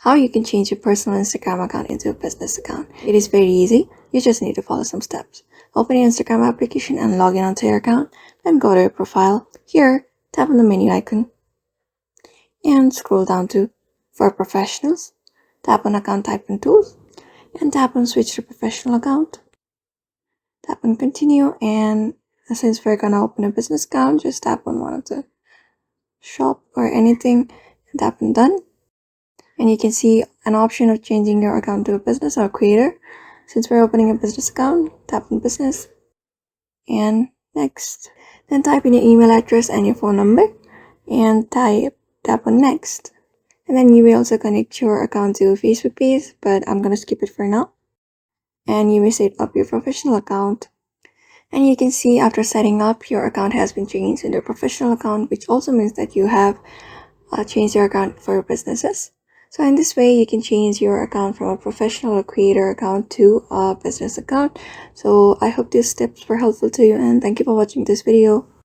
how you can change your personal Instagram account into a business account. It is very easy. You just need to follow some steps. Open your Instagram application and log in onto your account. Then go to your profile. Here, tap on the menu icon and scroll down to For Professionals. Tap on Account Type and Tools and tap on Switch to Professional Account. Tap on Continue, and since we're gonna open a business account, just tap on one of the shop or anything and tap on Done. And you can see an option of changing your account to a business or creator. Since we're opening a business account, tap on Business and Next. Then type in your email address and your phone number and tap on Next. And then you will also connect your account to a Facebook page, but I'm gonna skip it for now. And you may set up your professional account. And you can see after setting up, your account has been changed into a professional account, which also means that you have changed your account for businesses. So in this way, you can change your account from a professional or creator account to a business account. So I hope these tips were helpful to you, and thank you for watching this video.